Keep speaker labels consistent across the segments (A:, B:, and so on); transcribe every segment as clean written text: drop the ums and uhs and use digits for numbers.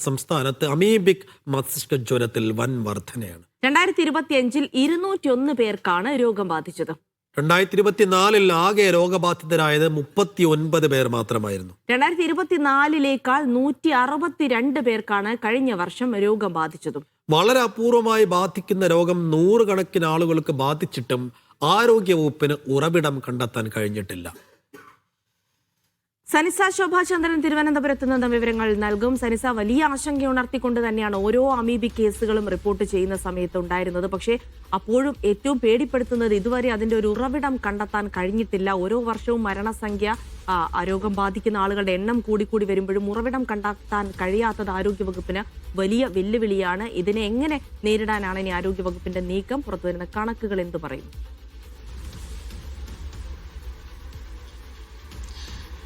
A: സംസ്ഥാനത്ത് അമീബിക് മസ്തിഷ്ക ജ്വരത്തിൽ വൻ വർധനയാണ്.
B: 2025 201 പേർക്കാണ് രോഗം ബാധിച്ചത്.
A: 2024 ആകെ രോഗബാധിതരായത് 39 പേർ മാത്രമായിരുന്നു.
B: 2024 162 പേർക്കാണ് കഴിഞ്ഞ വർഷം രോഗം ബാധിച്ചതും.
A: വളരെ അപൂർവമായി ബാധിക്കുന്ന രോഗം നൂറുകണക്കിന് ആളുകൾക്ക് ബാധിച്ചിട്ടും ആരോഗ്യവകുപ്പിന് ഉറവിടം കണ്ടെത്താൻ കഴിഞ്ഞിട്ടില്ല.
B: സനിസ ശോഭാചന്ദ്രൻ തിരുവനന്തപുരത്ത് നിന്ന് വിവരങ്ങൾ നൽകും. സനിസ, വലിയ ആശങ്ക ഉണർത്തിക്കൊണ്ട് തന്നെയാണ് ഓരോ അമീബിക് കേസുകളും റിപ്പോർട്ട് ചെയ്യുന്ന സമയത്ത് ഉണ്ടായിരുന്നത്. പക്ഷേ അപ്പോഴും ഏറ്റവും പേടിപ്പെടുത്തുന്നത് ഇതുവരെ അതിന്റെ ഒരു ഉറവിടം കണ്ടെത്താൻ കഴിഞ്ഞിട്ടില്ല. ഓരോ വർഷവും മരണസംഖ്യ, രോഗം ബാധിക്കുന്ന ആളുകളുടെ എണ്ണം കൂടിക്കൂടി വരുമ്പോഴും ഉറവിടം കണ്ടെത്താൻ കഴിയാത്തത് ആരോഗ്യവകുപ്പിന് വലിയ വെല്ലുവിളിയാണ്. ഇതിനെ എങ്ങനെ നേരിടാനാണ് ഇനി ആരോഗ്യവകുപ്പിന്റെ നീക്കം? പുറത്തുവരുന്ന കണക്കുകൾ എന്തു പറയും?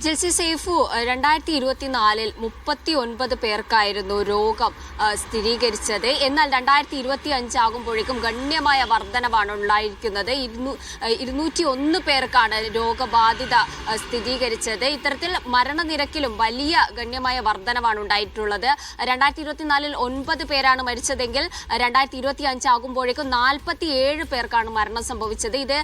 C: ജെൽസി സേഫു, 2024 39 പേർക്കായിരുന്നു രോഗം സ്ഥിരീകരിച്ചത്. എന്നാൽ 2025 ആകുമ്പോഴേക്കും ഗണ്യമായ വർധനവാണ് ഉണ്ടായിരിക്കുന്നത്. 201 പേർക്കാണ് രോഗബാധിത സ്ഥിരീകരിച്ചത്. ഇത്തരത്തിൽ മരണനിരക്കിലും വലിയ ഗണ്യമായ വർധനവാണ് ഉണ്ടായിട്ടുള്ളത്. 2024 9 പേരാണ് മരിച്ചതെങ്കിൽ 2025 ആകുമ്പോഴേക്കും 47 പേർക്കാണ് മരണം സംഭവിച്ചത്. ഇത്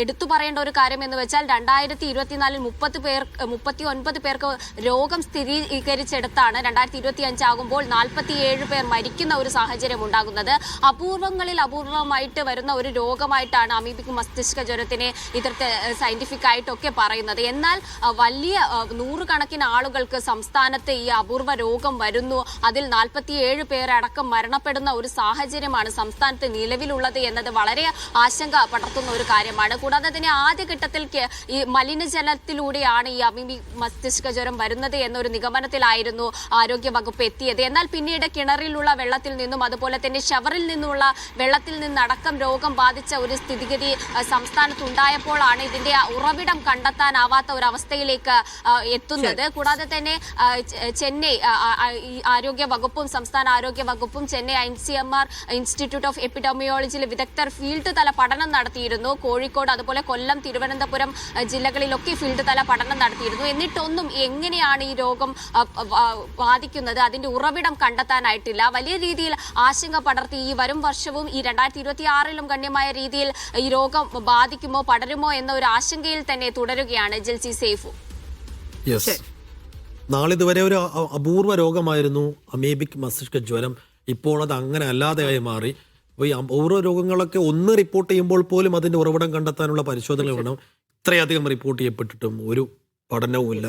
C: എടുത്തു പറയേണ്ട ഒരു കാര്യം എന്ന് വെച്ചാൽ 2024 39 പേർക്ക് രോഗം സ്ഥിരീകരിച്ചെടുത്താണ് 2025 ആകുമ്പോൾ 47 പേർ മരിക്കുന്ന ഒരു സാഹചര്യം ഉണ്ടാകുന്നത്. അപൂർവമായിട്ട് വരുന്ന ഒരു രോഗമായിട്ടാണ് അമീബിക് മസ്തിഷ്ക ജ്വരത്തിനെ ഇത്തരത്തിൽ സയന്റിഫിക് ആയിട്ടൊക്കെ പറയുന്നത്. എന്നാൽ വലിയ നൂറുകണക്കിന് ആളുകൾക്ക് സംസ്ഥാനത്ത് ഈ അപൂർവ രോഗം വരുന്നു. അതിൽ 47 പേരടക്കം മരണപ്പെടുന്ന ഒരു സാഹചര്യമാണ് സംസ്ഥാനത്ത് നിലവിലുള്ളത് എന്നത് വളരെ ആശങ്ക പടർത്തുന്ന ഒരു കാര്യമാണ്. കൂടാതെ തന്നെ ആദ്യഘട്ടത്തിൽ ഈ മലിനജലത്തിലൂടെയാണ് ഈ അമീബിക് മസ്തിഷ്ക ജ്വരം വരുന്നത് എന്നൊരു നിഗമനത്തിലായിരുന്നു ആരോഗ്യ വകുപ്പ് എത്തിയത്. എന്നാൽ പിന്നീട് കിണറിലുള്ള വെള്ളത്തിൽ നിന്നും അതുപോലെ തന്നെ ഷവറിൽ നിന്നുള്ള വെള്ളത്തിൽ നിന്നടക്കം രോഗം ബാധിച്ച ഒരു സ്ഥിതിഗതി സംസ്ഥാനത്തുണ്ടായപ്പോഴാണ് ഇതിന്റെ ഉറവിടം കണ്ടെത്താനാവാത്ത ഒരു അവസ്ഥയിലേക്ക് എത്തുന്നത്. കൂടാതെ തന്നെ ചെന്നൈ ആരോഗ്യ വകുപ്പും സംസ്ഥാന ആരോഗ്യ വകുപ്പും ചെന്നൈ ICMR ഇൻസ്റ്റിറ്റ്യൂട്ട് ഓഫ് എപ്പിഡെമിയോളജിയിലെ വിദഗ്ധർ ഫീൽഡ് തല പഠനം നടത്തിയിരുന്നു. കോഴിക്കോട് അതുപോലെ കൊല്ലം, തിരുവനന്തപുരം ജില്ലകളിലൊക്കെ ഫീൽഡ് തല പഠനം നടത്തിയിരുന്നു. എന്നിട്ടൊന്നും എങ്ങനെയാണ് ഈ രോഗം ബാധിക്കുന്നത്, അതിന്റെ ഉറവിടം കണ്ടെത്താനായിട്ടില്ല. വലിയ രീതിയിൽ ആശങ്ക പടർത്തി ഈ വരും വർഷവും ഈ 2026 ഗണ്യമായ രീതിയിൽ ഈ രോഗം ബാധിക്കുമോ, പടരുമോ എന്ന ഒരു ആശങ്കയിൽ തന്നെ തുടരുകയാണ് ജെൽസി സേഫു.
A: നാളിതുവരെ ഒരു അപൂർവ രോഗമായിരുന്നു അമീബിക് മസ്തിഷ്ക ജ്വരം. ഇപ്പോൾ അത് അങ്ങനെ അല്ലാതെയായി മാറി. അപ്പോൾ ഈ അപൂർവ രോഗങ്ങളൊക്കെ ഒന്ന് റിപ്പോർട്ട് ചെയ്യുമ്പോൾ പോലും അതിന്റെ ഉറവിടം കണ്ടെത്താനുള്ള പരിശോധന വേണം. ഇത്രയധികം റിപ്പോർട്ട് ചെയ്യപ്പെട്ടിട്ടും ഒരു പഠനവുമില്ല.